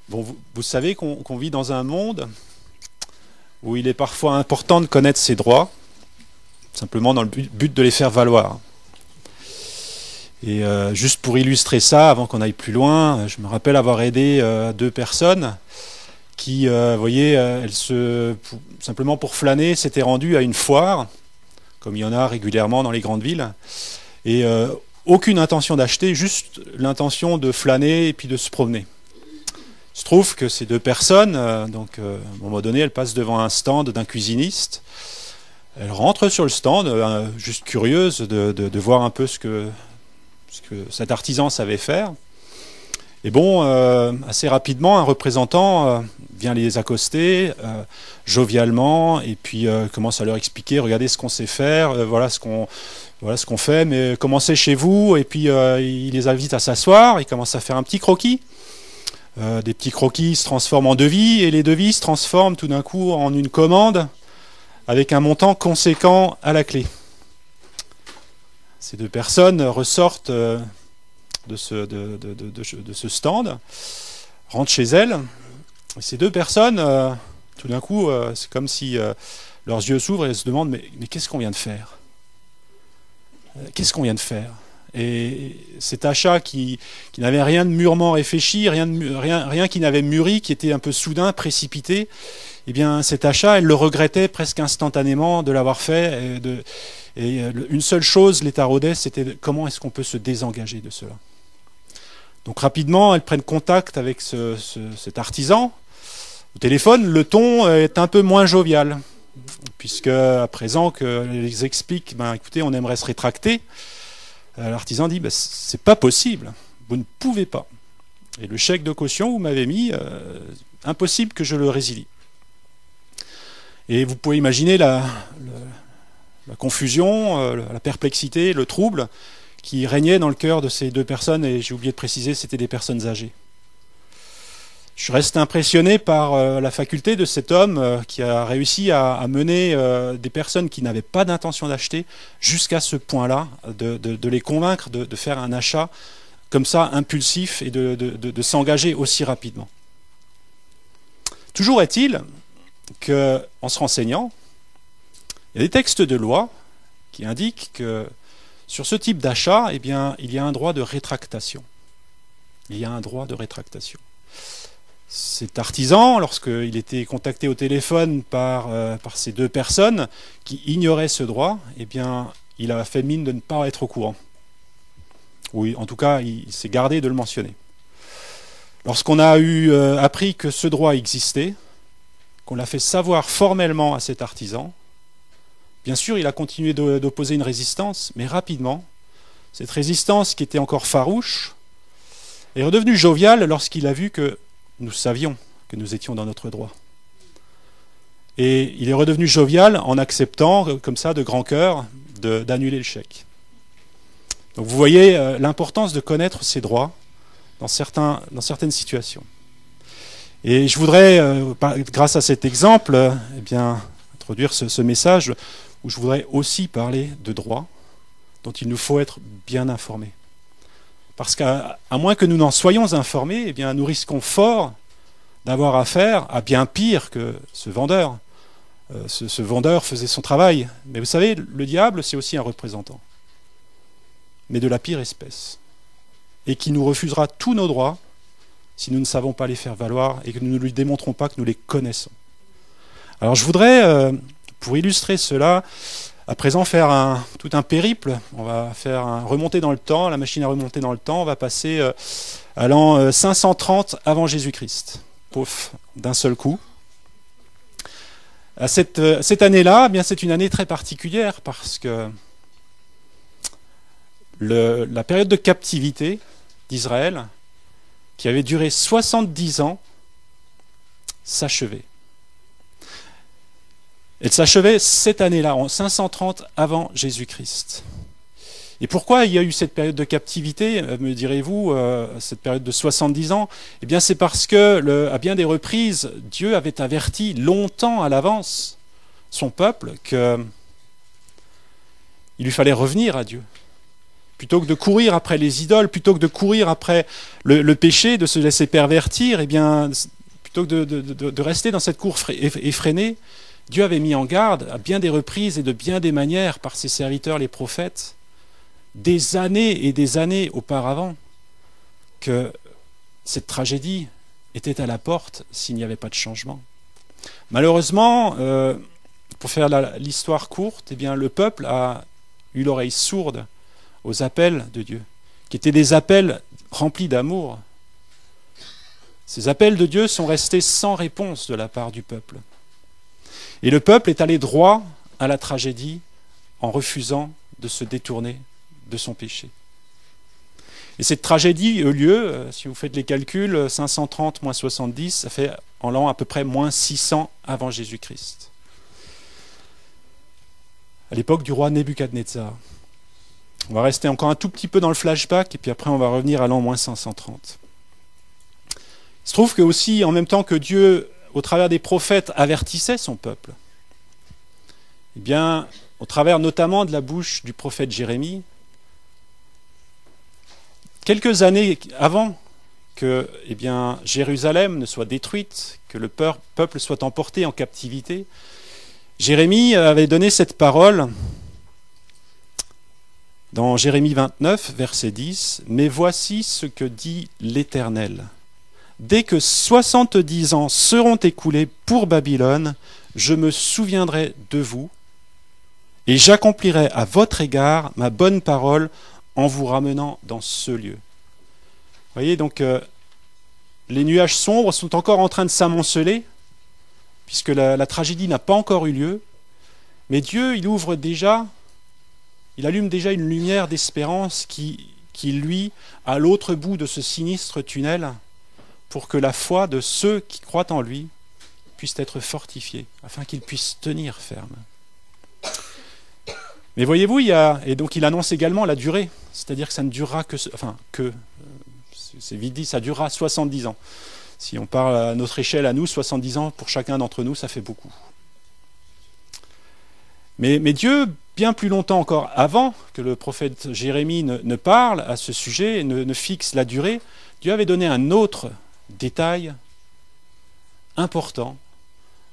Bon, vous savez qu'on vit dans un monde où il est parfois important de connaître ses droits, simplement dans le but de les faire valoir. Et juste pour illustrer ça, avant qu'on aille plus loin, je me rappelle avoir aidé deux personnes qui, vous voyez, simplement pour flâner, s'étaient rendues à une foire, comme il y en a régulièrement dans les grandes villes, et aucune intention d'acheter, juste l'intention de flâner et puis de se promener. Il se trouve que ces deux personnes, à un moment donné, elles passent devant un stand d'un cuisiniste. Elles rentrent sur le stand, juste curieuses de voir un peu ce que cet artisan savait faire. Et bon, assez rapidement, un représentant vient les accoster jovialement et puis commence à leur expliquer, regardez ce qu'on sait faire, voilà ce qu'on fait, mais commencez chez vous. Et puis il les invite à s'asseoir, il commence à faire un petit croquis. Des petits croquis se transforment en devis et les devis se transforment tout d'un coup en une commande avec un montant conséquent à la clé. Ces deux personnes ressortent de ce stand, rentrent chez elles. Et ces deux personnes, tout d'un coup, c'est comme si leurs yeux s'ouvrent et elles se demandent mais qu'est-ce qu'on vient de faire? Qu'est-ce qu'on vient de faire? Et cet achat qui n'avait rien de mûrement réfléchi, rien qui n'avait mûri, qui était un peu soudain, précipité, eh bien cet achat, elle le regrettait presque instantanément de l'avoir fait. Et une seule chose les taraudait, c'était comment est-ce qu'on peut se désengager de cela. Donc rapidement, elles prennent contact avec cet artisan. Au téléphone, le ton est un peu moins jovial, puisque à présent qu'elles expliquent, écoutez, on aimerait se rétracter, l'artisan dit, c'est pas possible, vous ne pouvez pas. Et le chèque de caution, vous m'avez mis, impossible que je le résilie. Et vous pouvez imaginer la confusion, la perplexité, le trouble qui régnait dans le cœur de ces deux personnes, et j'ai oublié de préciser, c'était des personnes âgées. Je reste impressionné par la faculté de cet homme qui a réussi à mener des personnes qui n'avaient pas d'intention d'acheter jusqu'à ce point-là, de les convaincre de faire un achat comme ça, impulsif, et de s'engager aussi rapidement. Toujours est-il qu'en se renseignant, il y a des textes de loi qui indiquent que sur ce type d'achat, eh bien, il y a un droit de rétractation. Il y a un droit de rétractation. Cet artisan, lorsqu'il était contacté au téléphone par ces deux personnes qui ignoraient ce droit, eh bien, il a fait mine de ne pas être au courant. Oui, en tout cas, il s'est gardé de le mentionner. Lorsqu'on a appris que ce droit existait, qu'on l'a fait savoir formellement à cet artisan, bien sûr, il a continué d'opposer une résistance, mais rapidement, cette résistance qui était encore farouche est redevenue joviale lorsqu'il a vu que nous savions que nous étions dans notre droit. Et il est redevenu jovial en acceptant, comme ça, de grand cœur, d'annuler le chèque. Donc vous voyez l'importance de connaître ses droits dans certaines situations. Et je voudrais, grâce à cet exemple, eh bien, introduire ce message où je voudrais aussi parler de droits dont il nous faut être bien informés. Parce qu'à moins que nous n'en soyons informés, eh bien, nous risquons fort d'avoir affaire à bien pire que ce vendeur. Ce vendeur faisait son travail. Mais vous savez, le diable, c'est aussi un représentant. Mais de la pire espèce. Et qui nous refusera tous nos droits si nous ne savons pas les faire valoir et que nous ne lui démontrons pas que nous les connaissons. Alors je voudrais, pour illustrer cela, à présent faire tout un périple. On va remonter dans le temps, la machine à remonter dans le temps. On va passer à l'an 530 avant Jésus-Christ. Pouf, d'un seul coup. Cette année-là, eh bien, c'est une année très particulière parce que la période de captivité d'Israël, qui avait duré 70 ans, s'achevait. Elle s'achevait cette année-là, en 530 avant Jésus-Christ. Et pourquoi il y a eu cette période de captivité, me direz-vous, cette période de 70 ans? Eh bien, c'est parce que, à bien des reprises, Dieu avait averti longtemps à l'avance son peuple qu'il lui fallait revenir à Dieu. Plutôt que de courir après les idoles, plutôt que de courir après le péché, de se laisser pervertir, eh bien, plutôt que de rester dans cette course effrénée, Dieu avait mis en garde à bien des reprises et de bien des manières par ses serviteurs les prophètes, des années et des années auparavant, que cette tragédie était à la porte s'il n'y avait pas de changement. Malheureusement, pour faire l'histoire courte, eh bien, le peuple a eu l'oreille sourde aux appels de Dieu, qui étaient des appels remplis d'amour. Ces appels de Dieu sont restés sans réponse de la part du peuple. Et le peuple est allé droit à la tragédie en refusant de se détourner de son péché. Et cette tragédie eut lieu, si vous faites les calculs, 530 moins 70, ça fait en l'an à peu près moins 600 avant Jésus-Christ. À l'époque du roi Nebuchadnezzar. On va rester encore un tout petit peu dans le flashback, et puis après on va revenir à l'an moins 530. Il se trouve que aussi, en même temps que Dieu, au travers des prophètes, avertissait son peuple, eh bien, au travers notamment de la bouche du prophète Jérémie, quelques années avant que Jérusalem ne soit détruite, que le peuple soit emporté en captivité, Jérémie avait donné cette parole dans Jérémie 29, verset 10, « Mais voici ce que dit l'Éternel. Dès que 70 ans seront écoulés pour Babylone, je me souviendrai de vous, et j'accomplirai à votre égard ma bonne parole en vous ramenant dans ce lieu. » Vous voyez, donc, les nuages sombres sont encore en train de s'amonceler, puisque la tragédie n'a pas encore eu lieu, mais Dieu, il allume déjà une lumière d'espérance qui lui, à l'autre bout de ce sinistre tunnel, pour que la foi de ceux qui croient en lui puisse être fortifiée, afin qu'ils puissent tenir ferme. Mais voyez-vous, et donc il annonce également la durée, c'est-à-dire que ça ne durera c'est vite dit, ça durera 70 ans. Si on parle à notre échelle à nous, 70 ans pour chacun d'entre nous, ça fait beaucoup. Mais Dieu, bien plus longtemps encore avant que le prophète Jérémie ne parle à ce sujet, ne fixe la durée, Dieu avait donné un autre détail important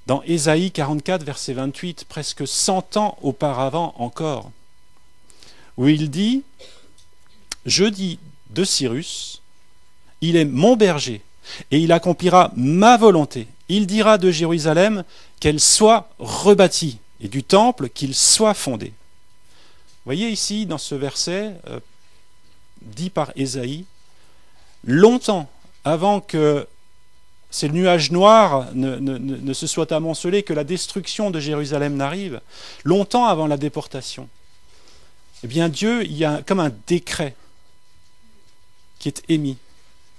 dans Ésaïe 44, verset 28, presque 100 ans auparavant encore, où il dit « Je dis de Cyrus, il est mon berger, et il accomplira ma volonté. Il dira de Jérusalem qu'elle soit rebâtie, et du temple qu'il soit fondé. » Vous voyez ici, dans ce verset, dit par Ésaïe, longtemps avant que ces nuages noirs ne se soient amoncelés, que la destruction de Jérusalem n'arrive, longtemps avant la déportation, eh bien Dieu, il y a comme un décret qui est émis.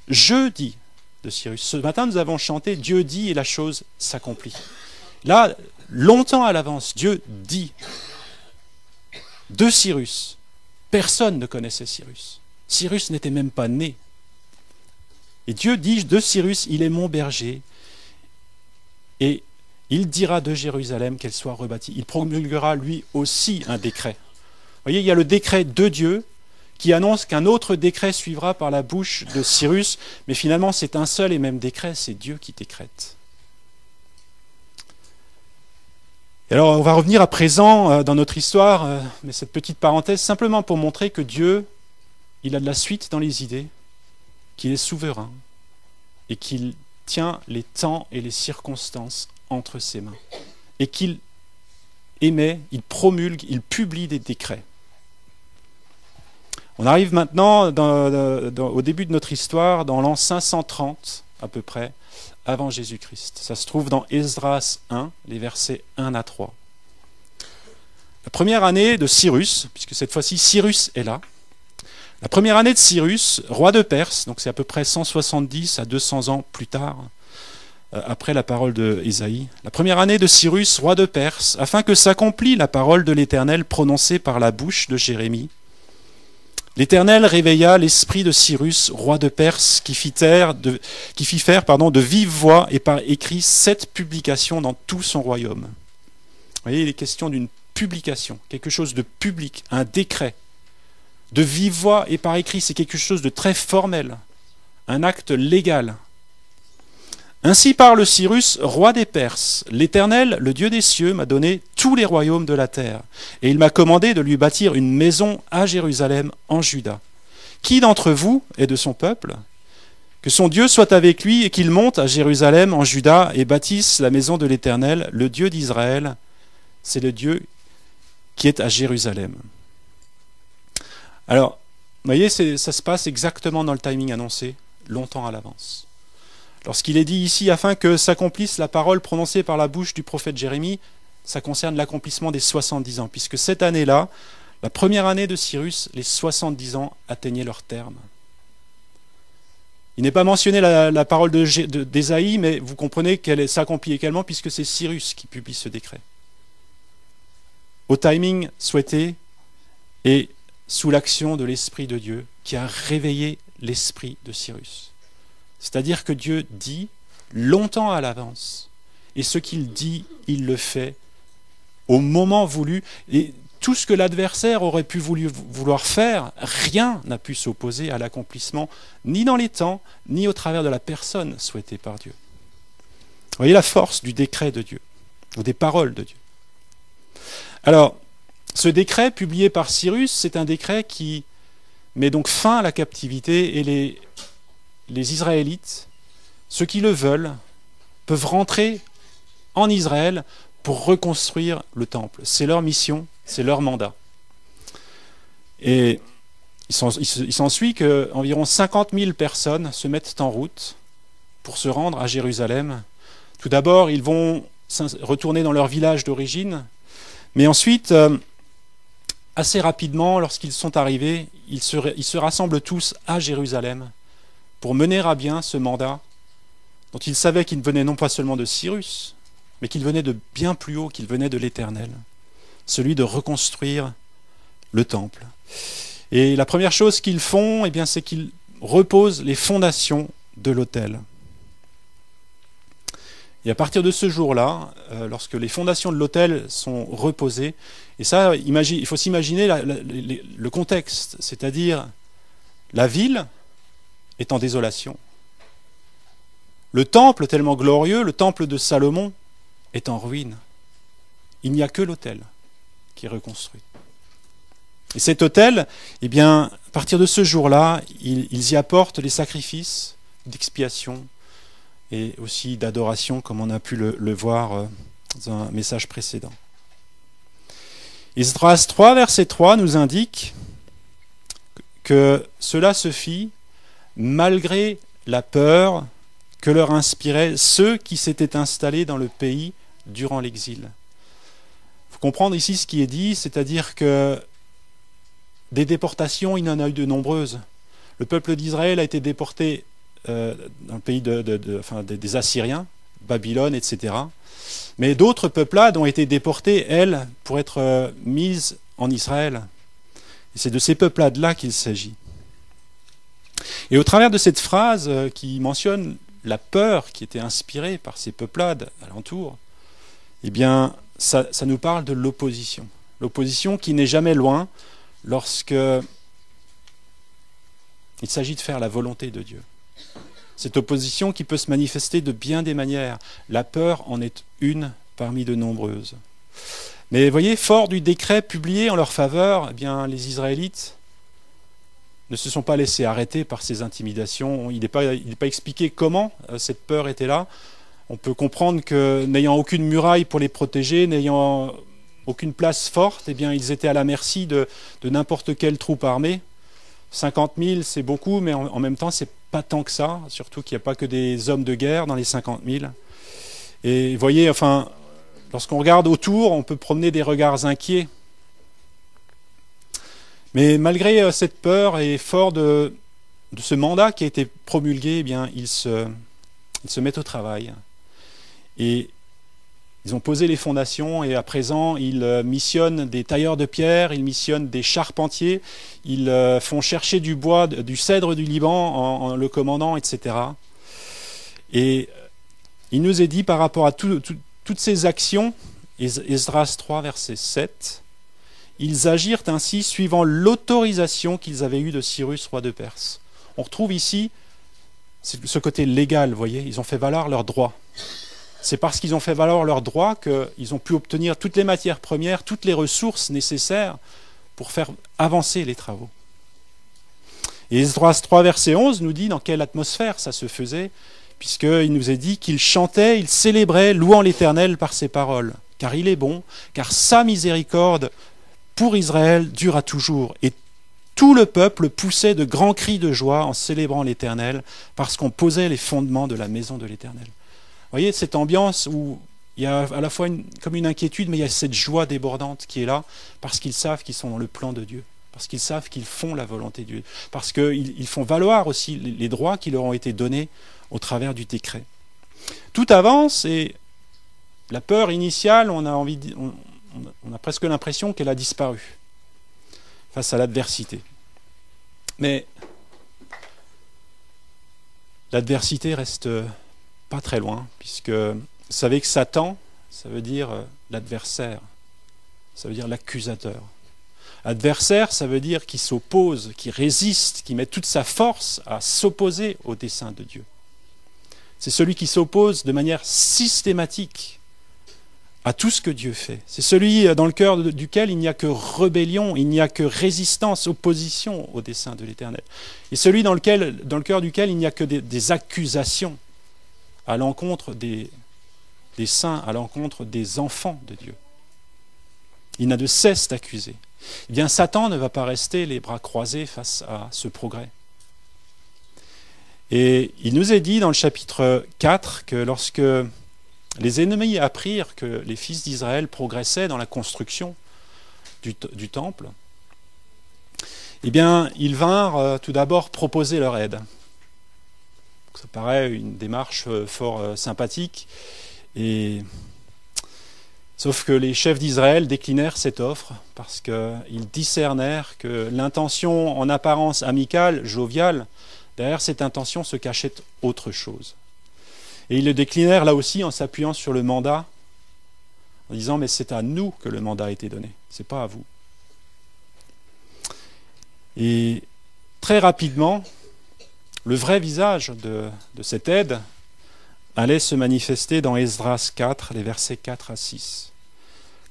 Je dis de Cyrus. Ce matin, nous avons chanté « Dieu dit et la chose s'accomplit ». Là, longtemps à l'avance, Dieu dit de Cyrus. Personne ne connaissait Cyrus. Cyrus n'était même pas né. Et Dieu dit de Cyrus, il est mon berger, et il dira de Jérusalem qu'elle soit rebâtie. Il promulguera lui aussi un décret. Vous voyez, il y a le décret de Dieu qui annonce qu'un autre décret suivra par la bouche de Cyrus, mais finalement c'est un seul et même décret, c'est Dieu qui décrète. Et alors on va revenir à présent dans notre histoire, mais cette petite parenthèse, simplement pour montrer que Dieu, il a de la suite dans les idées, qu'il est souverain et qu'il tient les temps et les circonstances entre ses mains et qu'il émet, il promulgue, il publie des décrets. On arrive maintenant au début de notre histoire, dans l'an 530 à peu près, avant Jésus-Christ. Ça se trouve dans Esdras 1, les versets 1 à 3. La première année de Cyrus, puisque cette fois-ci Cyrus est là, la première année de Cyrus, roi de Perse, donc c'est à peu près 170 à 200 ans plus tard, après la parole d'Ésaïe, la première année de Cyrus, roi de Perse, afin que s'accomplisse la parole de l'Éternel prononcée par la bouche de Jérémie, l'Éternel réveilla l'esprit de Cyrus, roi de Perse, qui fit faire de vive voix et par écrit 7 publications dans tout son royaume. Vous voyez, il est question d'une publication, quelque chose de public, un décret. de vive voix et par écrit. C'est quelque chose de très formel, un acte légal. Ainsi parle Cyrus, roi des Perses. L'Éternel, le Dieu des cieux, m'a donné tous les royaumes de la terre, et il m'a commandé de lui bâtir une maison à Jérusalem, en Juda. Qui d'entre vous est de son peuple? Que son Dieu soit avec lui et qu'il monte à Jérusalem, en Juda, et bâtisse la maison de l'Éternel, le Dieu d'Israël. C'est le Dieu qui est à Jérusalem. Alors, vous voyez, ça se passe exactement dans le timing annoncé, longtemps à l'avance. Lorsqu'il est dit ici, afin que s'accomplisse la parole prononcée par la bouche du prophète Jérémie, ça concerne l'accomplissement des 70 ans, puisque cette année-là, la première année de Cyrus, les 70 ans atteignaient leur terme. Il n'est pas mentionné la parole d'Ésaïe, mais vous comprenez qu'elle s'accomplit également, puisque c'est Cyrus qui publie ce décret. Au timing souhaité et sous l'action de l'Esprit de Dieu, qui a réveillé l'esprit de Cyrus. C'est-à-dire que Dieu dit longtemps à l'avance, et ce qu'il dit, il le fait au moment voulu, et tout ce que l'adversaire aurait pu vouloir faire, rien n'a pu s'opposer à l'accomplissement, ni dans les temps, ni au travers de la personne souhaitée par Dieu. Vous voyez la force du décret de Dieu, ou des paroles de Dieu. Alors, ce décret publié par Cyrus, c'est un décret qui met donc fin à la captivité, et les Israélites, ceux qui le veulent, peuvent rentrer en Israël pour reconstruire le temple. C'est leur mission, c'est leur mandat. Et il s'ensuit qu'environ 50 000 personnes se mettent en route pour se rendre à Jérusalem. Tout d'abord, ils vont retourner dans leur village d'origine, mais ensuite, assez rapidement, lorsqu'ils sont arrivés, ils se rassemblent tous à Jérusalem pour mener à bien ce mandat dont ils savaient qu'il venait non pas seulement de Cyrus, mais qu'il venait de bien plus haut, qu'il venait de l'Éternel, celui de reconstruire le temple. Et la première chose qu'ils font, c'est qu'ils reposent les fondations de l'autel. Et à partir de ce jour-là, lorsque les fondations de l'autel sont reposées, et ça, il faut s'imaginer le contexte, c'est-à-dire la ville est en désolation. Le temple tellement glorieux, le temple de Salomon, est en ruine. Il n'y a que l'autel qui est reconstruit. Et cet autel, à partir de ce jour-là, ils y apportent les sacrifices d'expiation et aussi d'adoration, comme on a pu le voir dans un message précédent. Esdras 3, verset 3, nous indique que cela se fit malgré la peur que leur inspiraient ceux qui s'étaient installés dans le pays durant l'exil. Il faut comprendre ici ce qui est dit, c'est-à-dire que des déportations, il y en a eu de nombreuses. Le peuple d'Israël a été déporté dans le pays des Assyriens, Babylone, etc. Mais d'autres peuplades ont été déportées, elles, pour être mises en Israël. Et c'est de ces peuplades-là qu'il s'agit. Et au travers de cette phrase qui mentionne la peur qui était inspirée par ces peuplades alentour, ça nous parle de l'opposition. L'opposition qui n'est jamais loin lorsque il s'agit de faire la volonté de Dieu. Cette opposition qui peut se manifester de bien des manières. La peur en est une parmi de nombreuses. Mais voyez, fort du décret publié en leur faveur, les Israélites ne se sont pas laissés arrêter par ces intimidations. Il n'est pas expliqué comment cette peur était là. On peut comprendre que n'ayant aucune muraille pour les protéger, n'ayant aucune place forte, ils étaient à la merci de n'importe quelle troupe armée. 50 000, c'est beaucoup, mais en même temps, c'est pas tant que ça, surtout qu'il n'y a pas que des hommes de guerre dans les 50 000. Et vous voyez, lorsqu'on regarde autour, on peut promener des regards inquiets. Mais malgré cette peur et fort de ce mandat qui a été promulgué, ils se mettent au travail. Et ils ont posé les fondations et à présent, ils missionnent des tailleurs de pierre, ils missionnent des charpentiers, ils font chercher du bois, du cèdre du Liban en le commandant, etc. Et il nous est dit par rapport à toutes ces actions, Esdras 3, verset 7, ils agirent ainsi suivant l'autorisation qu'ils avaient eue de Cyrus, roi de Perse. On retrouve ici ce côté légal, vous voyez, ils ont fait valoir leurs droits. C'est parce qu'ils ont fait valoir leurs droits qu'ils ont pu obtenir toutes les matières premières, toutes les ressources nécessaires pour faire avancer les travaux. Et Esdras 3, verset 11 nous dit dans quelle atmosphère ça se faisait, puisqu'il nous est dit qu'ils chantaient, ils célébraient, louant l'Éternel par ses paroles. Car il est bon, car sa miséricorde pour Israël dure à toujours. Et tout le peuple poussait de grands cris de joie en célébrant l'Éternel, parce qu'on posait les fondements de la maison de l'Éternel. Vous voyez cette ambiance où il y a à la fois comme une inquiétude, mais il y a cette joie débordante qui est là, parce qu'ils savent qu'ils sont dans le plan de Dieu, parce qu'ils savent qu'ils font la volonté de Dieu, parce qu'ils font valoir aussi les droits qui leur ont été donnés au travers du décret. Tout avance et la peur initiale, on a presque l'impression qu'elle a disparu face à l'adversité. Mais l'adversité reste pas très loin, puisque vous savez que Satan, ça veut dire l'adversaire, ça veut dire l'accusateur. Adversaire, ça veut dire qui s'oppose, qui résiste, qui met toute sa force à s'opposer au dessein de Dieu. C'est celui qui s'oppose de manière systématique à tout ce que Dieu fait. C'est celui dans le cœur duquel il n'y a que rébellion, il n'y a que résistance, opposition au dessein de l'Éternel. Et celui dans le cœur duquel il n'y a que des accusations à l'encontre des saints, à l'encontre des enfants de Dieu. Il n'a de cesse d'accuser. Eh bien, Satan ne va pas rester les bras croisés face à ce progrès. Et il nous est dit dans le chapitre 4 que lorsque les ennemis apprirent que les fils d'Israël progressaient dans la construction du temple, eh bien, ils vinrent tout d'abord proposer leur aide. Ça paraît une démarche fort sympathique, sauf que les chefs d'Israël déclinèrent cette offre parce qu'ils discernèrent que l'intention en apparence amicale, joviale, derrière cette intention se cachait autre chose. Et ils le déclinèrent là aussi en s'appuyant sur le mandat, en disant « mais c'est à nous que le mandat a été donné, c'est pas à vous ». Et très rapidement, le vrai visage de cette aide allait se manifester dans Esdras 4, les versets 4 à 6.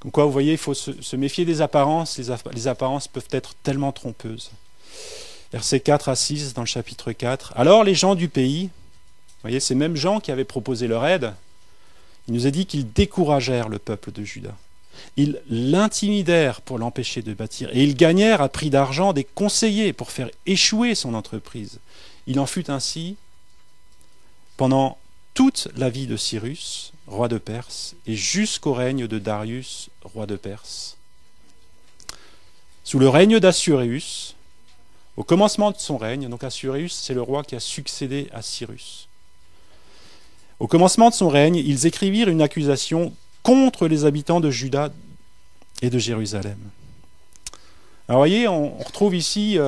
Comme quoi, vous voyez, il faut se méfier des apparences, les apparences peuvent être tellement trompeuses. Versets 4 à 6 dans le chapitre 4. Alors les gens du pays, vous voyez, ces mêmes gens qui avaient proposé leur aide, il nous a dit qu'ils découragèrent le peuple de Juda. Ils l'intimidèrent pour l'empêcher de bâtir. Et ils gagnèrent à prix d'argent des conseillers pour faire échouer son entreprise. Il en fut ainsi pendant toute la vie de Cyrus, roi de Perse, et jusqu'au règne de Darius, roi de Perse. Sous le règne d'Assuérus, au commencement de son règne, donc Assuérus, c'est le roi qui a succédé à Cyrus. Au commencement de son règne, ils écrivirent une accusation contre les habitants de Juda et de Jérusalem. Alors voyez, on retrouve ici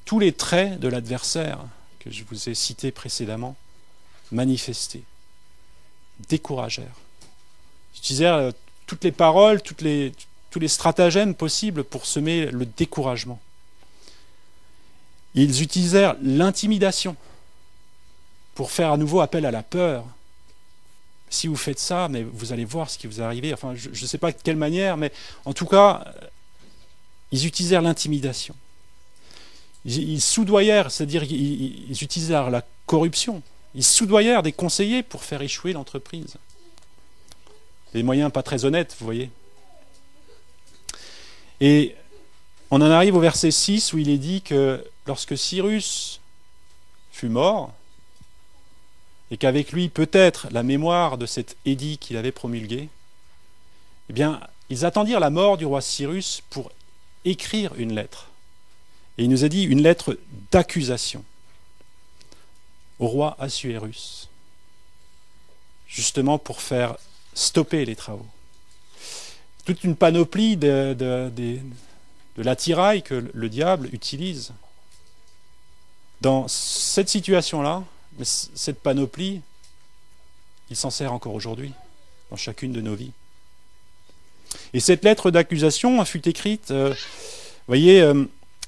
tous les traits de l'adversaire que je vous ai cités précédemment, manifestés, découragèrent. Ils utilisèrent toutes les paroles, tous les stratagèmes possibles pour semer le découragement. Ils utilisèrent l'intimidation pour faire à nouveau appel à la peur. Si vous faites ça, mais vous allez voir ce qui vous arrive. Enfin, je ne sais pas de quelle manière, mais en tout cas, ils utilisèrent l'intimidation. Ils soudoyèrent, c'est-à-dire ils utilisèrent la corruption. Ils soudoyèrent des conseillers pour faire échouer l'entreprise. Des moyens pas très honnêtes, vous voyez. Et on en arrive au verset 6 où il est dit que lorsque Cyrus fut mort, et qu'avec lui peut-être la mémoire de cet édit qu'il avait promulgué, eh bien, ils attendirent la mort du roi Cyrus pour écrire une lettre. Et il nous a dit une lettre d'accusation au roi Assuérus, justement pour faire stopper les travaux. Toute une panoplie de l'attirail que le diable utilise. Dans cette situation-là, mais cette panoplie, il s'en sert encore aujourd'hui, dans chacune de nos vies. Et cette lettre d'accusation fut écrite, vous voyez,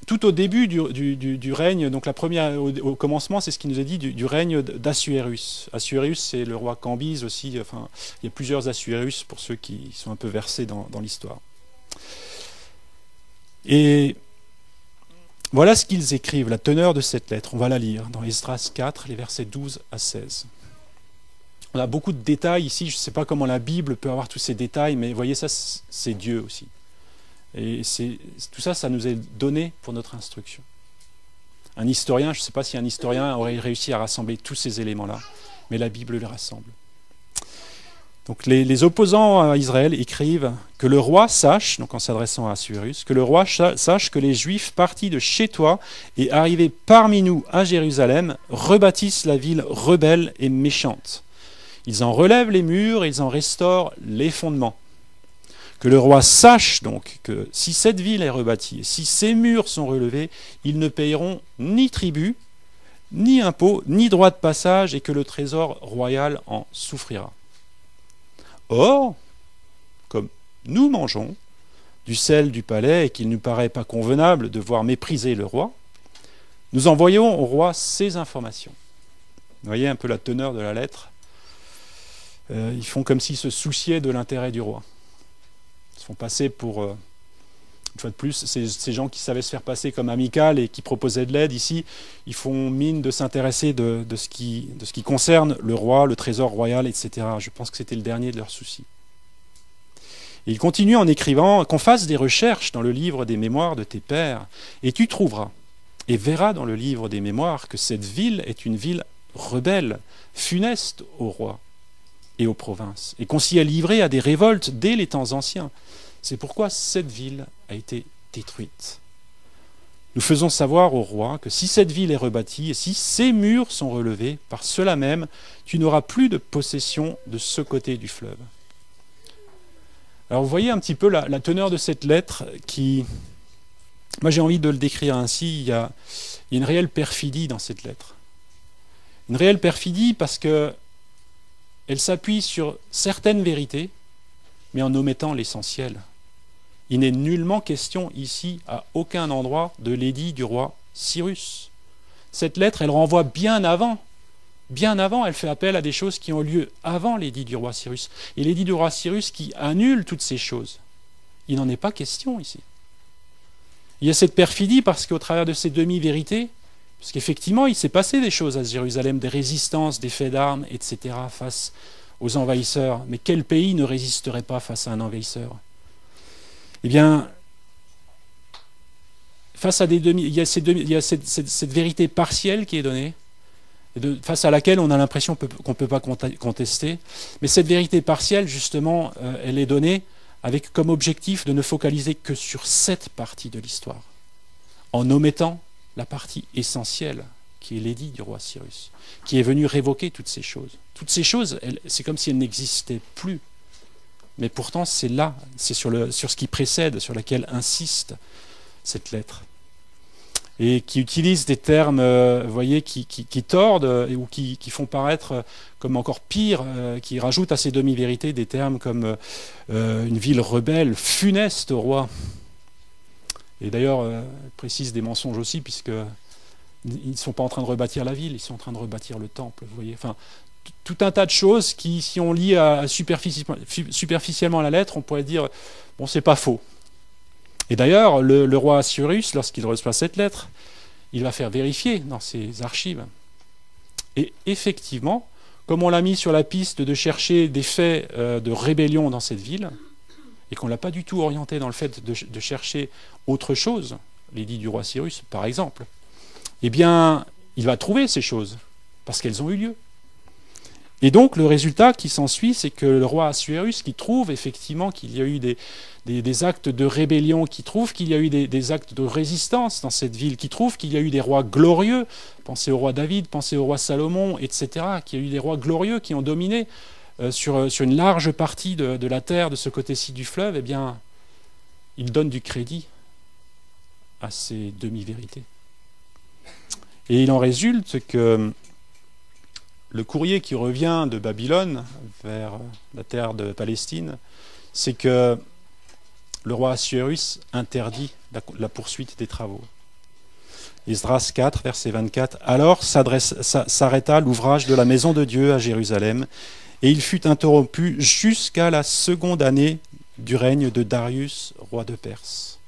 tout au début du règne, donc la première, au commencement, c'est ce qui nous est dit du règne d'Assuérus. Assuérus, c'est le roi Cambyse aussi, enfin, il y a plusieurs Assuérus pour ceux qui sont un peu versés dans l'histoire. Et voilà ce qu'ils écrivent, la teneur de cette lettre. On va la lire dans Esdras 4, les versets 12 à 16. On a beaucoup de détails ici, je ne sais pas comment la Bible peut avoir tous ces détails, mais vous voyez, ça, c'est Dieu aussi. Et tout ça, ça nous est donné pour notre instruction. Un historien, je ne sais pas si un historien aurait réussi à rassembler tous ces éléments-là, mais la Bible les rassemble. Donc les opposants à Israël écrivent que le roi sache, donc en s'adressant à Assuérus, que le roi sache que les Juifs partis de chez toi et arrivés parmi nous à Jérusalem rebâtissent la ville rebelle et méchante. Ils en relèvent les murs et ils en restaurent les fondements. Que le roi sache donc que si cette ville est rebâtie et si ses murs sont relevés, ils ne payeront ni tribut, ni impôt, ni droit de passage et que le trésor royal en souffrira. Or, comme nous mangeons du sel du palais et qu'il ne nous paraît pas convenable de voir mépriser le roi, nous envoyons au roi ces informations. Vous voyez un peu la teneur de la lettre. Ils font comme s'ils se souciaient de l'intérêt du roi. Ils se font passer pour, une fois de plus, ces gens qui savaient se faire passer comme amicales et qui proposaient de l'aide ici, ils font mine de s'intéresser de ce qui concerne le roi, le trésor royal, etc. Je pense que c'était le dernier de leurs soucis. Et il continue en écrivant « Qu'on fasse des recherches dans le livre des mémoires de tes pères, et tu trouveras, et verras dans le livre des mémoires que cette ville est une ville rebelle, funeste au roi et aux provinces, et qu'on s'y est livré à des révoltes dès les temps anciens. C'est pourquoi cette ville a été détruite. Nous faisons savoir au roi que si cette ville est rebâtie et si ses murs sont relevés, par cela même, tu n'auras plus de possession de ce côté du fleuve. » Alors vous voyez un petit peu la teneur de cette lettre qui... Moi j'ai envie de le décrire ainsi, il y a une réelle perfidie dans cette lettre. Une réelle perfidie parce que elle s'appuie sur certaines vérités, mais en omettant l'essentiel. Il n'est nullement question ici, à aucun endroit, de l'édit du roi Cyrus. Cette lettre, elle renvoie bien avant, elle fait appel à des choses qui ont lieu avant l'édit du roi Cyrus. Et l'édit du roi Cyrus qui annule toutes ces choses. Il n'en est pas question ici. Il y a cette perfidie parce qu'au travers de ces demi-vérités, parce qu'effectivement, il s'est passé des choses à Jérusalem, des résistances, des faits d'armes, etc., face aux envahisseurs. Mais quel pays ne résisterait pas face à un envahisseur? Eh bien, face à il y a cette vérité partielle qui est donnée, face à laquelle on a l'impression qu'on ne peut pas contester. Mais cette vérité partielle, justement, elle est donnée avec comme objectif de ne focaliser que sur cette partie de l'histoire, en omettant la partie essentielle, qui est l'édit du roi Cyrus, qui est venu révoquer toutes ces choses. Toutes ces choses, c'est comme si elles n'existaient plus. Mais pourtant, c'est là, c'est sur ce qui précède, sur laquelle insiste cette lettre. Et qui utilise des termes, vous voyez, qui tordent ou qui font paraître comme encore pire, qui rajoutent à ces demi-vérités des termes comme une ville rebelle, funeste au roi. Et d'ailleurs, précise des mensonges aussi, puisqu'ils ne sont pas en train de rebâtir la ville, ils sont en train de rebâtir le temple, vous voyez. Enfin, tout un tas de choses qui, si on lit superficiellement la lettre, on pourrait dire, bon, c'est pas faux. Et d'ailleurs, le roi Assuérus, lorsqu'il reçoit cette lettre, il va faire vérifier dans ses archives. Et effectivement, comme on l'a mis sur la piste de chercher des faits de rébellion dans cette ville, et qu'on ne l'a pas du tout orienté dans le fait de chercher autre chose, l'édit du roi Cyrus, par exemple, eh bien, il va trouver ces choses, parce qu'elles ont eu lieu. Et donc, le résultat qui s'ensuit, c'est que le roi Assuérus, qui trouve effectivement qu'il y a eu des actes de rébellion, qui trouve qu'il y a eu des actes de résistance dans cette ville, qui trouve qu'il y a eu des rois glorieux, pensez au roi David, pensez au roi Salomon, etc., qu'il y a eu des rois glorieux qui ont dominé sur une large partie de la terre de ce côté-ci du fleuve, eh bien, il donne du crédit à ces demi-vérités. Et il en résulte que le courrier qui revient de Babylone vers la terre de Palestine, c'est que le roi Assuérus interdit la poursuite des travaux. Esdras 4, verset 24. Alors s'arrêta l'ouvrage de la maison de Dieu à Jérusalem, et il fut interrompu jusqu'à la seconde année du règne de Darius, roi de Perse.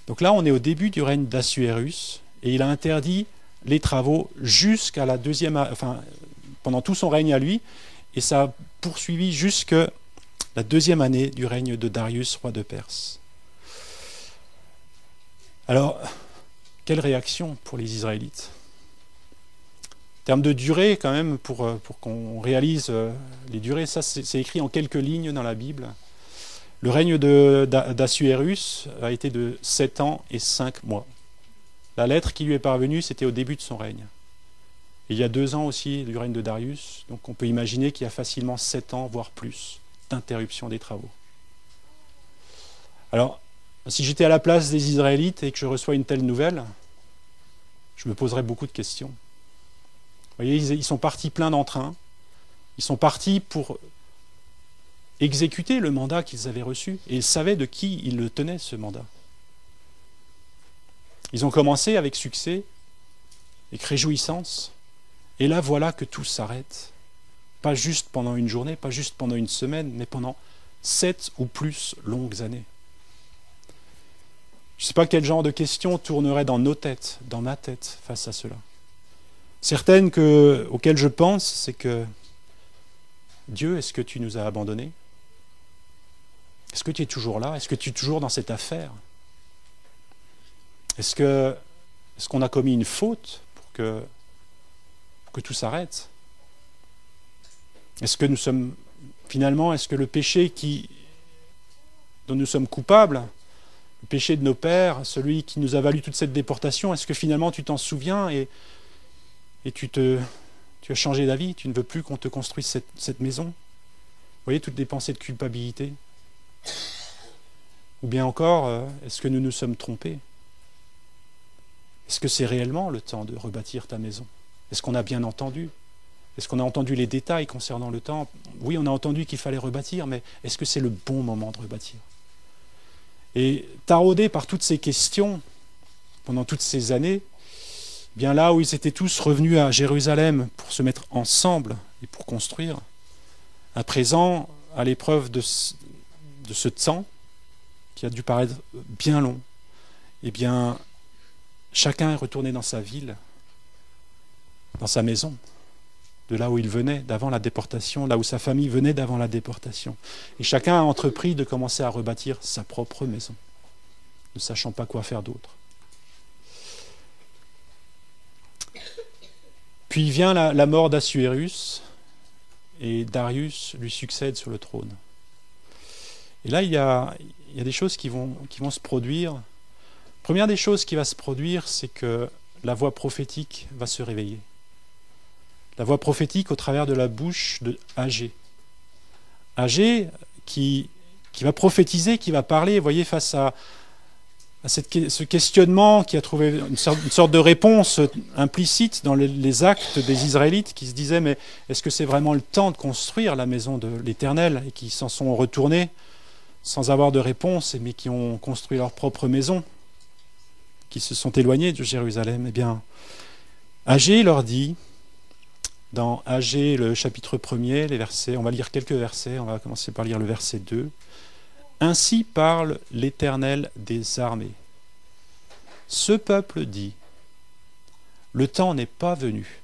Donc là, on est au début du règne d'Assuérus, et il a interdit les travaux jusqu'à la pendant tout son règne à lui, et ça a poursuivi jusqu'à la deuxième année du règne de Darius, roi de Perse. Alors, quelle réaction pour les Israélites? En termes de durée, quand même, pour qu'on réalise les durées, ça c'est écrit en quelques lignes dans la Bible. Le règne d'Assuérus a été de 7 ans et 5 mois. La lettre qui lui est parvenue, c'était au début de son règne. Et il y a 2 ans aussi du règne de Darius, donc on peut imaginer qu'il y a facilement 7 ans, voire plus, d'interruption des travaux. Alors, si j'étais à la place des Israélites et que je reçois une telle nouvelle, je me poserais beaucoup de questions. Vous voyez, ils sont partis pleins d'entrain, ils sont partis pour exécuter le mandat qu'ils avaient reçu, et ils savaient de qui ils le tenaient, ce mandat. Ils ont commencé avec succès, avec réjouissance, et là voilà que tout s'arrête. Pas juste pendant une journée, pas juste pendant une semaine, mais pendant 7 ou plus longues années. Je ne sais pas quel genre de questions tournerait dans nos têtes, dans ma tête, face à cela. Certaines auxquelles je pense, c'est que Dieu, est-ce que tu nous as abandonnés? Est-ce que tu es toujours là? Est-ce que tu es toujours dans cette affaire? Est-ce qu'on a commis une faute pour que tout s'arrête? Est-ce que nous sommes, finalement, est-ce que le péché dont nous sommes coupables, le péché de nos pères, celui qui nous a valu toute cette déportation, est-ce que finalement tu t'en souviens et tu as changé d'avis, tu ne veux plus qu'on te construise cette maison? Vous voyez toutes les pensées de culpabilité? Ou bien encore, est-ce que nous nous sommes trompés? Est-ce que c'est réellement le temps de rebâtir ta maison? Est-ce qu'on a bien entendu? Est-ce qu'on a entendu les détails concernant le temps? Oui, on a entendu qu'il fallait rebâtir, mais est-ce que c'est le bon moment de rebâtir? Et taraudés par toutes ces questions, pendant toutes ces années, bien là où ils étaient tous revenus à Jérusalem pour se mettre ensemble et pour construire, à présent, à l'épreuve de ce temps, qui a dû paraître bien long, eh bien, chacun est retourné dans sa ville, dans sa maison, de là où il venait d'avant la déportation, là où sa famille venait d'avant la déportation. Et chacun a entrepris de commencer à rebâtir sa propre maison, ne sachant pas quoi faire d'autre. Puis vient la mort d'Assuérus, et Darius lui succède sur le trône. Et là, il y a des choses qui vont se produire. Première des choses qui va se produire, c'est que la voix prophétique va se réveiller. La voix prophétique au travers de la bouche de Agé. Agé qui va prophétiser, qui va parler, vous voyez, face à ce questionnement, qui a trouvé une sorte de réponse implicite dans les actes des Israélites, qui se disaient, mais est-ce que c'est vraiment le temps de construire la maison de l'Éternel, et qui s'en sont retournés sans avoir de réponse, mais qui ont construit leur propre maison, qui se sont éloignés de Jérusalem? Eh bien, Agé leur dit, dans Agé, le chapitre 1er, les versets, on va lire quelques versets, on va commencer par lire le verset 2. « Ainsi parle l'Éternel des armées. Ce peuple dit, le temps n'est pas venu,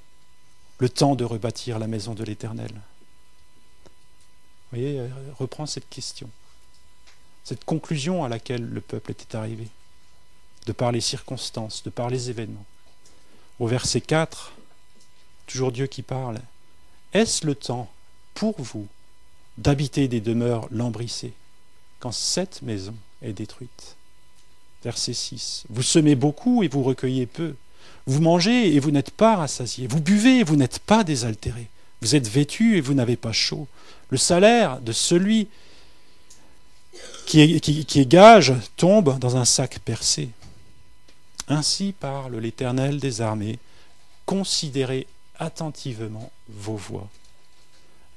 le temps de rebâtir la maison de l'Éternel. » Vous voyez, reprend cette question, cette conclusion à laquelle le peuple était arrivé, de par les circonstances, de par les événements. Au verset 4, toujours Dieu qui parle. « Est-ce le temps pour vous d'habiter des demeures lambrissées quand cette maison est détruite ?» Verset 6. « Vous semez beaucoup et vous recueillez peu. Vous mangez et vous n'êtes pas rassasiés. Vous buvez et vous n'êtes pas désaltérés. Vous êtes vêtus et vous n'avez pas chaud. Le salaire de celui qui est gage tombe dans un sac percé. Ainsi parle l'Éternel des armées. Considérez attentivement vos voies.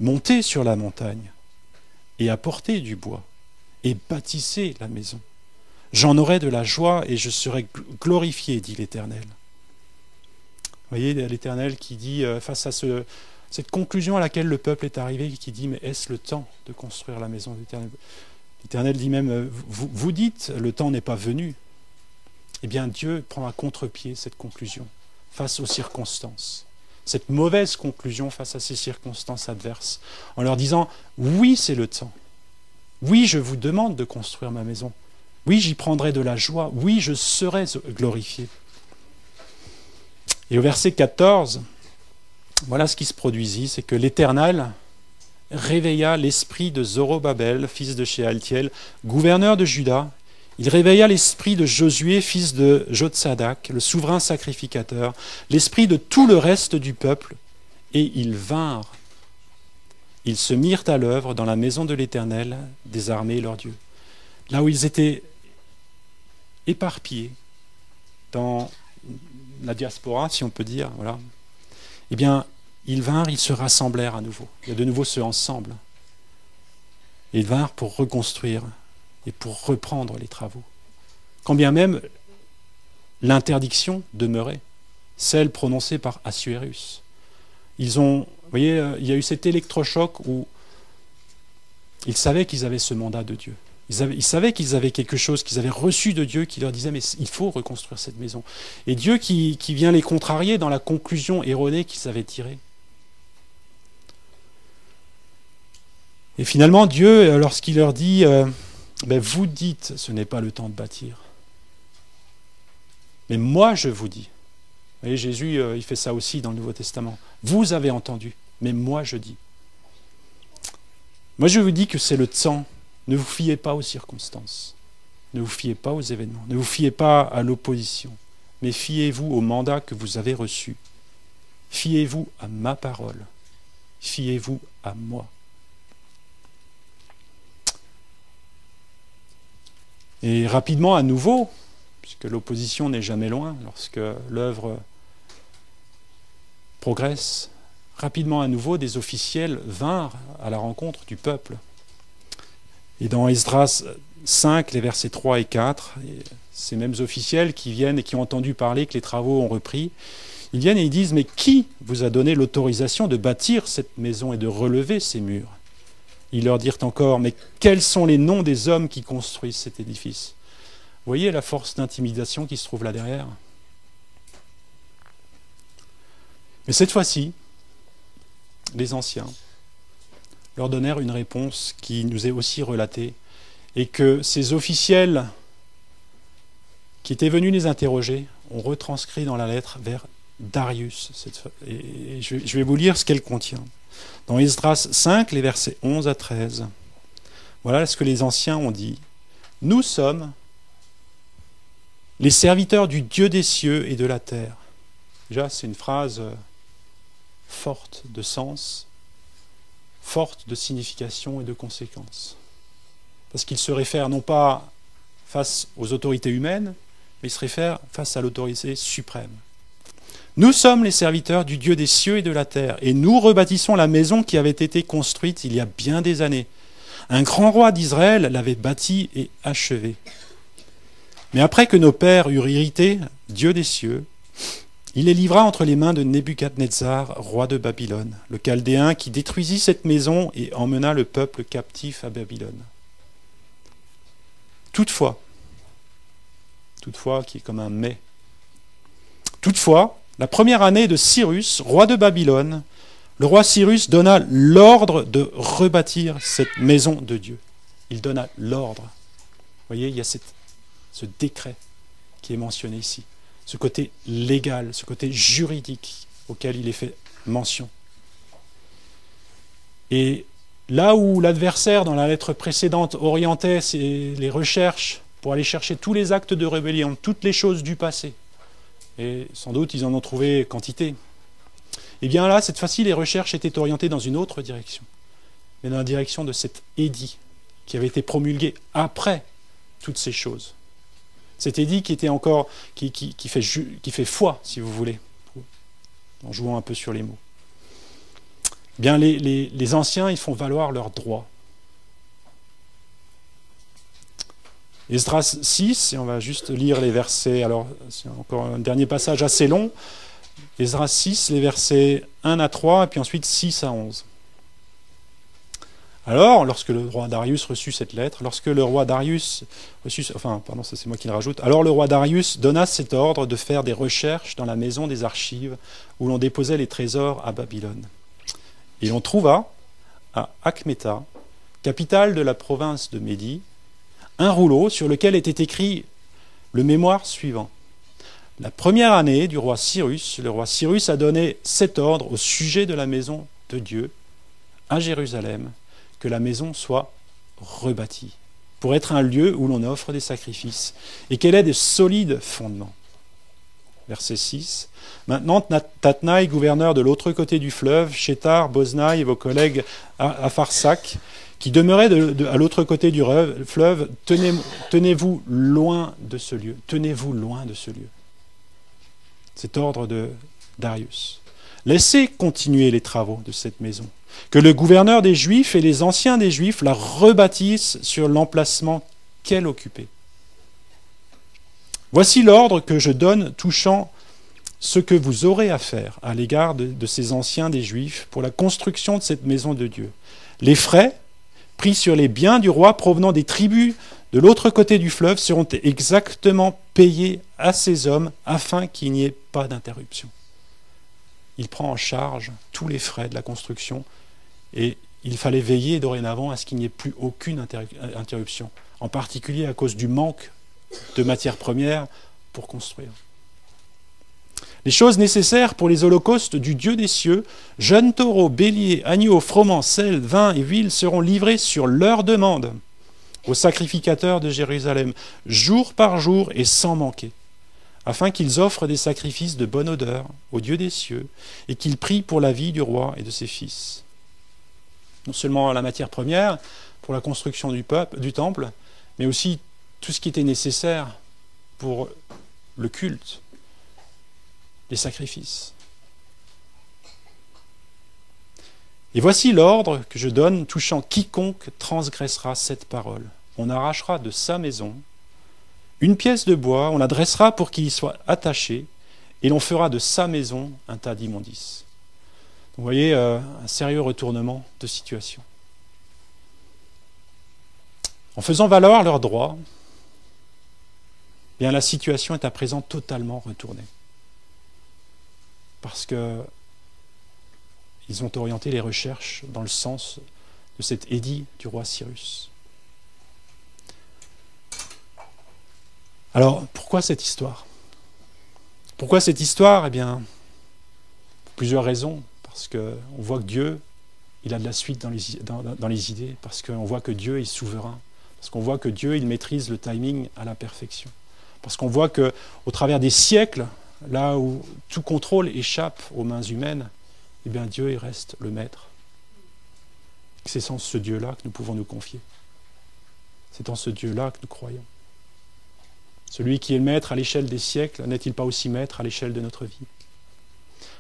Montez sur la montagne et apportez du bois et bâtissez la maison. J'en aurai de la joie et je serai glorifié, dit l'Éternel. Vous voyez l'Éternel qui dit, face à cette conclusion à laquelle le peuple est arrivé, qui dit, mais est-ce le temps de construire la maison de l'Éternel? L'Éternel dit même, vous dites, le temps n'est pas venu. Eh bien, Dieu prend à contre-pied cette conclusion face aux circonstances. Cette mauvaise conclusion face à ces circonstances adverses, en leur disant, oui, c'est le temps. Oui, je vous demande de construire ma maison. Oui, j'y prendrai de la joie. Oui, je serai glorifié. Et au verset 14, voilà ce qui se produisit, c'est que l'Éternel réveilla l'esprit de Zorobabel, fils de Shealtiel, gouverneur de Juda. Il réveilla l'esprit de Josué, fils de Jotsadak, le souverain sacrificateur, l'esprit de tout le reste du peuple, et ils vinrent. Ils se mirent à l'œuvre dans la maison de l'Éternel des armées, leur Dieu. Là où ils étaient éparpillés dans la diaspora, si on peut dire, voilà, eh bien, ils vinrent, ils se rassemblèrent à nouveau. Il y a de nouveau ce ensemble. Ils vinrent pour reconstruire et pour reprendre les travaux. Quand bien même l'interdiction demeurait, celle prononcée par Assuérus. Vous voyez, il y a eu cet électrochoc où ils savaient qu'ils avaient ce mandat de Dieu. Ils savaient qu'ils avaient quelque chose qu'ils avaient reçu de Dieu qui leur disait mais il faut reconstruire cette maison. Et Dieu qui vient les contrarier dans la conclusion erronée qu'ils avaient tirée. Et finalement Dieu, lorsqu'il leur dit vous dites ce n'est pas le temps de bâtir. Mais moi je vous dis. Vous voyez, Jésus il fait ça aussi dans le Nouveau Testament. Vous avez entendu, mais moi je dis. Moi je vous dis que c'est le temps. Ne vous fiez pas aux circonstances, ne vous fiez pas aux événements, ne vous fiez pas à l'opposition, mais fiez-vous au mandat que vous avez reçu. Fiez-vous à ma parole, fiez-vous à moi. Et rapidement à nouveau, puisque l'opposition n'est jamais loin, lorsque l'œuvre progresse, rapidement à nouveau des officiels vinrent à la rencontre du peuple. Et dans Esdras 5, les versets 3 et 4, ces mêmes officiels qui viennent et qui ont entendu parler que les travaux ont repris, ils viennent et ils disent « Mais qui vous a donné l'autorisation de bâtir cette maison et de relever ces murs ?» Ils leur dirent encore « Mais quels sont les noms des hommes qui construisent cet édifice ?» Vous voyez la force d'intimidation qui se trouve là derrière. Mais cette fois-ci, les anciens leur donnèrent une réponse qui nous est aussi relatée, et que ces officiels qui étaient venus les interroger ont retranscrit dans la lettre vers Darius. Et je vais vous lire ce qu'elle contient. Dans Esdras 5, les versets 11 à 13, voilà ce que les anciens ont dit. « Nous sommes les serviteurs du Dieu des cieux et de la terre. » Déjà, c'est une phrase forte de sens, forte de signification et de conséquences. Parce qu'il se réfère non pas face aux autorités humaines, mais il se réfère face à l'autorité suprême. Nous sommes les serviteurs du Dieu des cieux et de la terre, et nous rebâtissons la maison qui avait été construite il y a bien des années. Un grand roi d'Israël l'avait bâtie et achevée. Mais après que nos pères eurent irrité Dieu des cieux, il les livra entre les mains de Nebuchadnezzar, roi de Babylone, le Chaldéen qui détruisit cette maison et emmena le peuple captif à Babylone. Toutefois, qui est comme un mais, toutefois, la première année de Cyrus, roi de Babylone, le roi Cyrus donna l'ordre de rebâtir cette maison de Dieu. Il donna l'ordre. Vous voyez, il y a ce décret qui est mentionné ici. Ce côté légal, ce côté juridique auquel il est fait mention. Et là où l'adversaire, dans la lettre précédente, orientait les recherches pour aller chercher tous les actes de rébellion, toutes les choses du passé, et sans doute ils en ont trouvé quantité, et bien là, cette fois-ci, les recherches étaient orientées dans une autre direction, mais dans la direction de cet édit qui avait été promulgué après toutes ces choses. Cet édit qui était encore, qui fait foi, si vous voulez, en jouant un peu sur les mots. Bien, les anciens, ils font valoir leurs droits. Esdras 6, et on va juste lire les versets, alors c'est encore un dernier passage assez long, Esdras 6, les versets 1 à 3, et puis ensuite 6 à 11. Alors, lorsque le roi Darius reçut cette lettre, alors le roi Darius donna cet ordre de faire des recherches dans la maison des archives où l'on déposait les trésors à Babylone. Et l'on trouva à Achmeta, capitale de la province de Médie, un rouleau sur lequel était écrit le mémoire suivant. La première année du roi Cyrus, le roi Cyrus a donné cet ordre au sujet de la maison de Dieu à Jérusalem, que la maison soit rebâtie, pour être un lieu où l'on offre des sacrifices, et qu'elle ait de solides fondements. Verset 6. Maintenant, Tatnaï, gouverneur de l'autre côté du fleuve, Chétar, Boznaï et vos collègues à Pharsac, qui demeuraient à l'autre côté du fleuve, tenez-vous loin de ce lieu. Tenez-vous loin de ce lieu. C'est ordre de Darius. Laissez continuer les travaux de cette maison. Que le gouverneur des Juifs et les anciens des Juifs la rebâtissent sur l'emplacement qu'elle occupait. Voici l'ordre que je donne touchant ce que vous aurez à faire à l'égard de ces anciens des Juifs pour la construction de cette maison de Dieu. Les frais pris sur les biens du roi provenant des tribus de l'autre côté du fleuve seront exactement payés à ces hommes afin qu'il n'y ait pas d'interruption. Il prend en charge tous les frais de la construction et il fallait veiller dorénavant à ce qu'il n'y ait plus aucune interruption, en particulier à cause du manque de matières premières pour construire. Les choses nécessaires pour les holocaustes du Dieu des cieux, jeunes taureaux, béliers, agneaux, froment, sel, vin et huile seront livrés sur leur demande aux sacrificateurs de Jérusalem, jour par jour et sans manquer, afin qu'ils offrent des sacrifices de bonne odeur au Dieu des cieux et qu'ils prient pour la vie du roi et de ses fils. Non seulement la matière première pour la construction du temple, mais aussi tout ce qui était nécessaire pour le culte, les sacrifices. Et voici l'ordre que je donne touchant quiconque transgressera cette parole. On arrachera de sa maison une pièce de bois, on la dressera pour qu'il y soit attaché, et l'on fera de sa maison un tas d'immondices. Vous voyez, un sérieux retournement de situation. En faisant valoir leurs droits, bien la situation est à présent totalement retournée. Parce qu'ils ont orienté les recherches dans le sens de cet édit du roi Cyrus. Alors, pourquoi cette histoire? Pourquoi cette histoire? Eh bien, pour plusieurs raisons. Parce qu'on voit que Dieu, il a de la suite dans les idées. Parce qu'on voit que Dieu est souverain. Parce qu'on voit que Dieu, il maîtrise le timing à la perfection. Parce qu'on voit qu'au travers des siècles, là où tout contrôle échappe aux mains humaines, eh bien Dieu, il reste le maître. C'est en ce Dieu-là que nous pouvons nous confier. C'est en ce Dieu-là que nous croyons. Celui qui est le maître à l'échelle des siècles, n'est-il pas aussi maître à l'échelle de notre vie?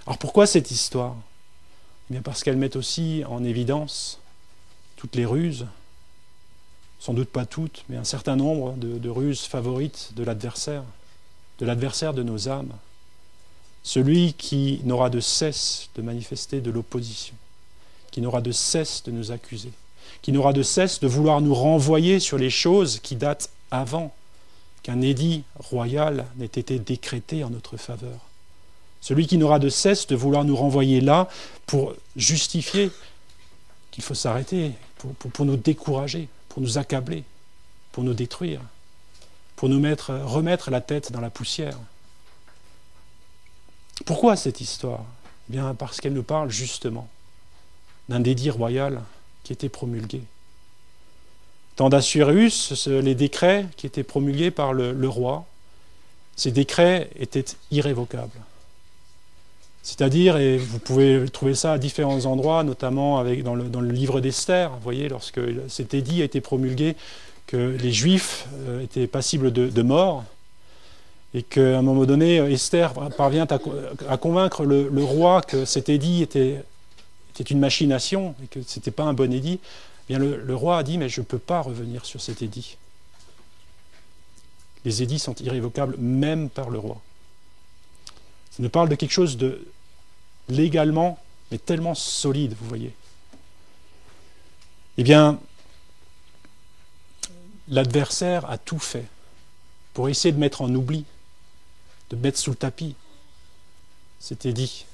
Alors pourquoi cette histoire? Eh bien parce qu'elle met aussi en évidence toutes les ruses, sans doute pas toutes, mais un certain nombre de ruses favorites de l'adversaire de nos âmes, celui qui n'aura de cesse de manifester de l'opposition, qui n'aura de cesse de nous accuser, qui n'aura de cesse de vouloir nous renvoyer sur les choses qui datent avant qu'un édit royal n'ait été décrété en notre faveur. Celui qui n'aura de cesse de vouloir nous renvoyer là pour justifier qu'il faut s'arrêter, pour nous décourager, pour nous accabler, pour nous détruire, pour nous remettre la tête dans la poussière. Pourquoi cette histoire? Eh bien parce qu'elle nous parle justement d'un édit royal qui était promulgué. Temps d'Assuérus, les décrets qui étaient promulgués par le roi, ces décrets étaient irrévocables. C'est-à-dire, et vous pouvez trouver ça à différents endroits, notamment dans le livre d'Esther, vous voyez, lorsque cet édit a été promulgué, que les Juifs étaient passibles de mort, et qu'à un moment donné, Esther parvient à convaincre le roi que cet édit était une machination, et que ce n'était pas un bon édit. Eh bien, le roi a dit, mais je ne peux pas revenir sur cet édit. Les édits sont irrévocables même par le roi. Ça nous parle de quelque chose de légalement, mais tellement solide, vous voyez. Eh bien, l'adversaire a tout fait pour essayer de mettre en oubli, de mettre sous le tapis cet édit.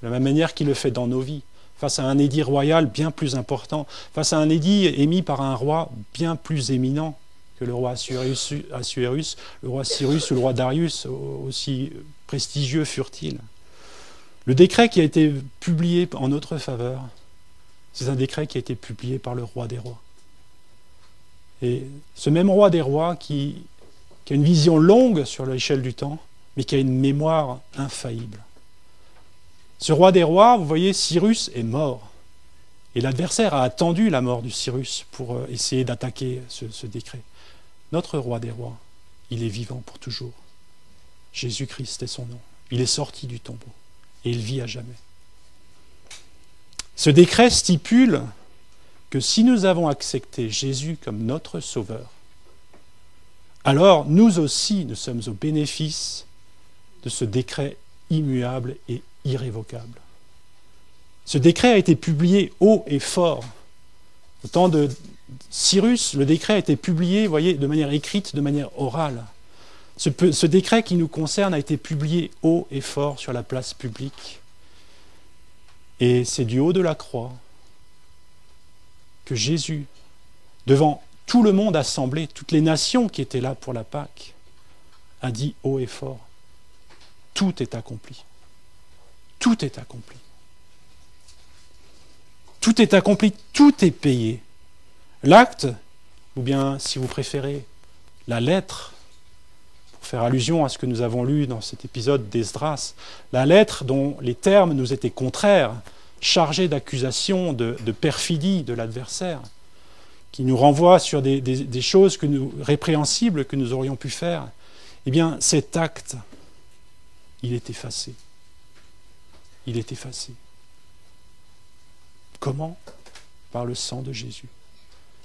De la même manière qu'il le fait dans nos vies, face à un édit royal bien plus important, face à un édit émis par un roi bien plus éminent que le roi Assuérus, le roi Cyrus ou le roi Darius, aussi prestigieux furent-ils. Le décret qui a été publié en notre faveur, c'est un décret qui a été publié par le roi des rois. Et ce même roi des rois qui a une vision longue sur l'échelle du temps, mais qui a une mémoire infaillible. Ce roi des rois, vous voyez, Cyrus est mort. Et l'adversaire a attendu la mort du Cyrus pour essayer d'attaquer ce décret. Notre roi des rois, il est vivant pour toujours. Jésus-Christ est son nom. Il est sorti du tombeau et il vit à jamais. Ce décret stipule que si nous avons accepté Jésus comme notre sauveur, alors nous aussi nous sommes au bénéfice de ce décret immuable et irrévocable. Ce décret a été publié haut et fort. Au temps de Cyrus, le décret a été publié, vous voyez, de manière écrite, de manière orale. Ce décret qui nous concerne a été publié haut et fort sur la place publique. Et c'est du haut de la croix que Jésus, devant tout le monde assemblé, toutes les nations qui étaient là pour la Pâque, a dit haut et fort, tout est accompli. Tout est accompli. Tout est accompli, tout est payé. L'acte, ou bien, si vous préférez, la lettre, pour faire allusion à ce que nous avons lu dans cet épisode d'Esdras, la lettre dont les termes nous étaient contraires, chargée d'accusations, de perfidie de l'adversaire, qui nous renvoie sur des choses répréhensibles que nous aurions pu faire, eh bien, cet acte, il est effacé. Il est effacé. Comment ? Par le sang de Jésus.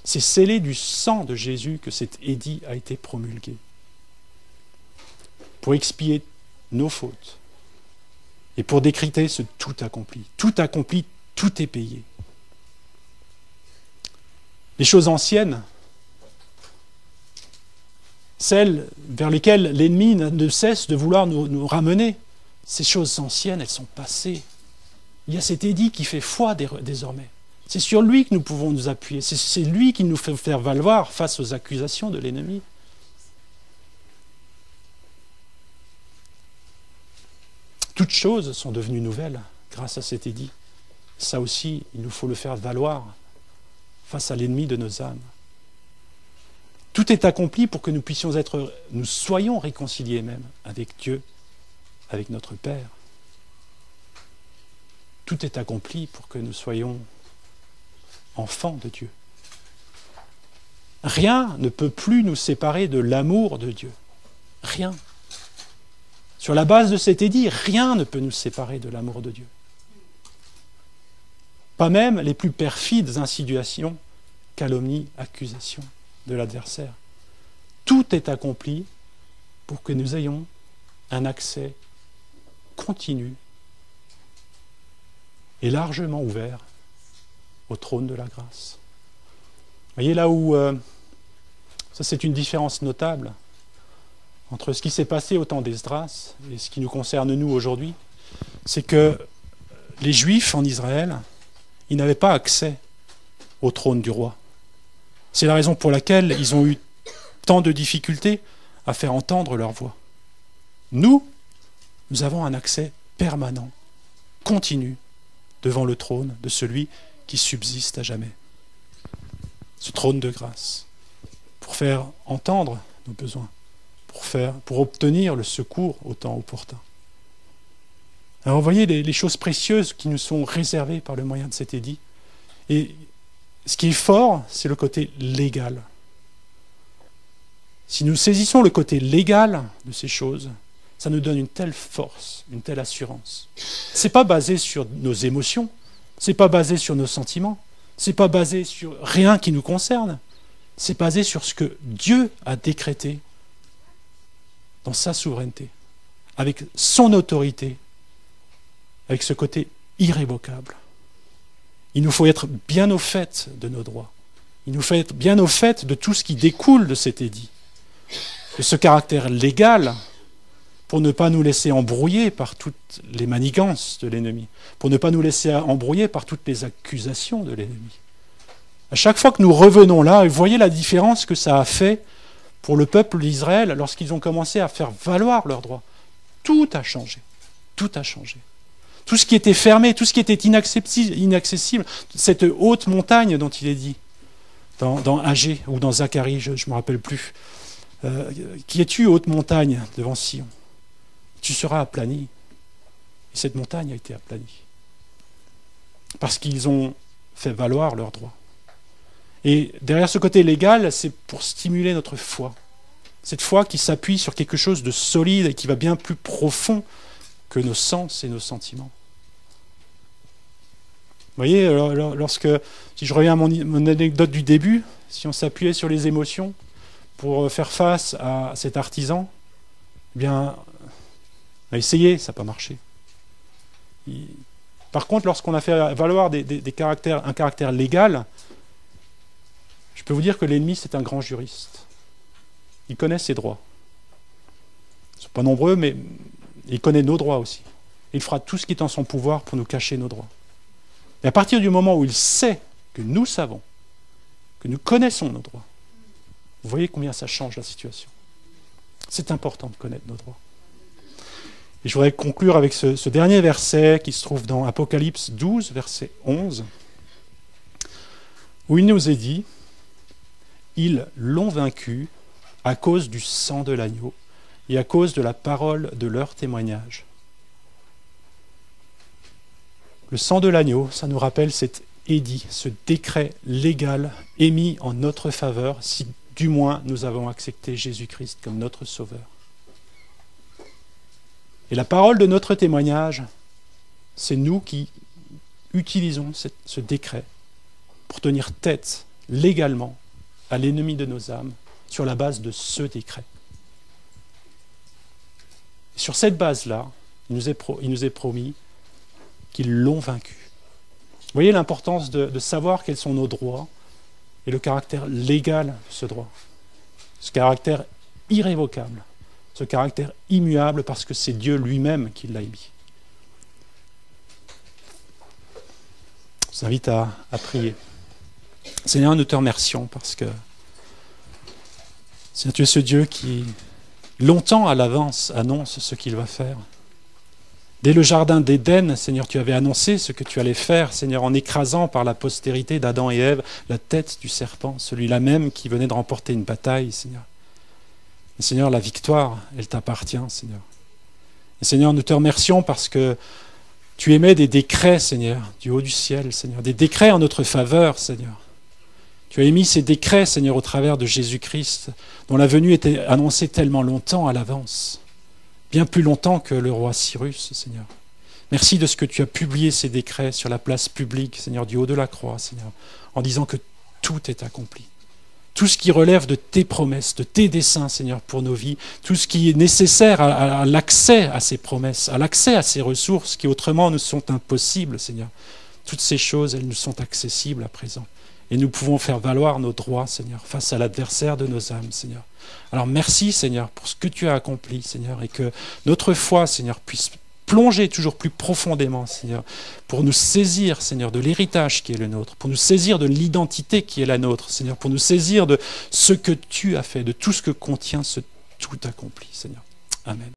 C'est scellé du sang de Jésus que cet édit a été promulgué. Pour expier nos fautes. Et pour décréter ce tout accompli. Tout accompli, tout est payé. Les choses anciennes, celles vers lesquelles l'ennemi ne cesse de vouloir nous ramener, ces choses anciennes, elles sont passées. Il y a cet édit qui fait foi désormais. C'est sur lui que nous pouvons nous appuyer. C'est lui qui nous fait faire valoir face aux accusations de l'ennemi. Toutes choses sont devenues nouvelles grâce à cet édit. Ça aussi, il nous faut le faire valoir face à l'ennemi de nos âmes. Tout est accompli pour que nous soyons réconciliés même avec Dieu, avec notre Père. Tout est accompli pour que nous soyons enfants de Dieu. Rien ne peut plus nous séparer de l'amour de Dieu. Rien. Sur la base de cet édit, rien ne peut nous séparer de l'amour de Dieu. Pas même les plus perfides insinuations, calomnies, accusations de l'adversaire. Tout est accompli pour que nous ayons un accès continu et largement ouvert au trône de la grâce. Vous voyez là où, ça c'est une différence notable entre ce qui s'est passé au temps d'Esdras et ce qui nous concerne nous aujourd'hui, c'est que les Juifs en Israël, ils n'avaient pas accès au trône du roi. C'est la raison pour laquelle ils ont eu tant de difficultés à faire entendre leur voix. Nous avons un accès permanent, continu, devant le trône de celui qui subsiste à jamais. Ce trône de grâce, pour faire entendre nos besoins, pour obtenir le secours au temps opportun. Alors vous voyez les choses précieuses qui nous sont réservées par le moyen de cet édit. Et ce qui est fort, c'est le côté légal. Si nous saisissons le côté légal de ces choses, ça nous donne une telle force, une telle assurance. Ce n'est pas basé sur nos émotions, ce n'est pas basé sur nos sentiments, ce n'est pas basé sur rien qui nous concerne, c'est basé sur ce que Dieu a décrété dans sa souveraineté, avec son autorité, avec ce côté irrévocable. Il nous faut être bien au fait de nos droits. Il nous faut être bien au fait de tout ce qui découle de cet édit, de ce caractère légal, pour ne pas nous laisser embrouiller par toutes les manigances de l'ennemi, pour ne pas nous laisser embrouiller par toutes les accusations de l'ennemi. À chaque fois que nous revenons là, vous voyez la différence que ça a fait pour le peuple d'Israël lorsqu'ils ont commencé à faire valoir leurs droits. Tout a changé. Tout a changé. Tout ce qui était fermé, tout ce qui était inaccessible, cette haute montagne dont il est dit, dans Agé ou dans Zacharie, je ne me rappelle plus. Qui es-tu, haute montagne, devant Sion? Tu seras aplani. Et cette montagne a été aplanie. Parce qu'ils ont fait valoir leurs droits. Et derrière ce côté légal, c'est pour stimuler notre foi. Cette foi qui s'appuie sur quelque chose de solide et qui va bien plus profond que nos sens et nos sentiments. Vous voyez, si je reviens à mon anecdote du début, si on s'appuyait sur les émotions pour faire face à cet artisan, eh bien, on a essayé, ça n'a pas marché. Par contre, lorsqu'on a fait valoir un caractère légal, je peux vous dire que l'ennemi, c'est un grand juriste. Il connaît ses droits. Ils ne sont pas nombreux, mais il connaît nos droits aussi. Il fera tout ce qui est en son pouvoir pour nous cacher nos droits. Et à partir du moment où il sait que nous savons, que nous connaissons nos droits, vous voyez combien ça change la situation. C'est important de connaître nos droits. Et je voudrais conclure avec ce dernier verset qui se trouve dans Apocalypse 12, verset 11, où il nous est dit « Ils l'ont vaincu à cause du sang de l'agneau et à cause de la parole de leur témoignage. » Le sang de l'agneau, ça nous rappelle cet édit, ce décret légal émis en notre faveur, si du moins nous avons accepté Jésus-Christ comme notre Sauveur. Et la parole de notre témoignage, c'est nous qui utilisons ce décret pour tenir tête légalement à l'ennemi de nos âmes sur la base de ce décret. Et sur cette base-là, il nous est promis qu'ils l'ont vaincu. Vous voyez l'importance de savoir quels sont nos droits et le caractère légal de ce droit. Ce caractère irrévocable, ce caractère immuable parce que c'est Dieu lui-même qui l'a émis. Je vous invite à prier. Seigneur, nous te remercions parce que Seigneur, tu es ce Dieu qui, longtemps à l'avance, annonce ce qu'il va faire. Dès le jardin d'Éden, Seigneur, tu avais annoncé ce que tu allais faire, Seigneur, en écrasant par la postérité d'Adam et Ève la tête du serpent, celui-là même qui venait de remporter une bataille, Seigneur. Et Seigneur, la victoire, elle t'appartient, Seigneur. Et Seigneur, nous te remercions parce que tu émets des décrets, Seigneur, du haut du ciel, Seigneur, des décrets en notre faveur, Seigneur. Tu as émis ces décrets, Seigneur, au travers de Jésus-Christ, dont la venue était annoncée tellement longtemps à l'avance. Bien plus longtemps que le roi Cyrus, Seigneur. Merci de ce que tu as publié ces décrets sur la place publique, Seigneur, du haut de la croix, Seigneur, en disant que tout est accompli. Tout ce qui relève de tes promesses, de tes desseins, Seigneur, pour nos vies, tout ce qui est nécessaire à l'accès à ces promesses, à l'accès à ces ressources qui autrement nous sont impossibles, Seigneur. Toutes ces choses, elles nous sont accessibles à présent. Et nous pouvons faire valoir nos droits, Seigneur, face à l'adversaire de nos âmes, Seigneur. Alors merci, Seigneur, pour ce que tu as accompli, Seigneur, et que notre foi, Seigneur, puisse plonger toujours plus profondément, Seigneur, pour nous saisir, Seigneur, de l'héritage qui est le nôtre, pour nous saisir de l'identité qui est la nôtre, Seigneur, pour nous saisir de ce que tu as fait, de tout ce que contient ce tout accompli, Seigneur. Amen.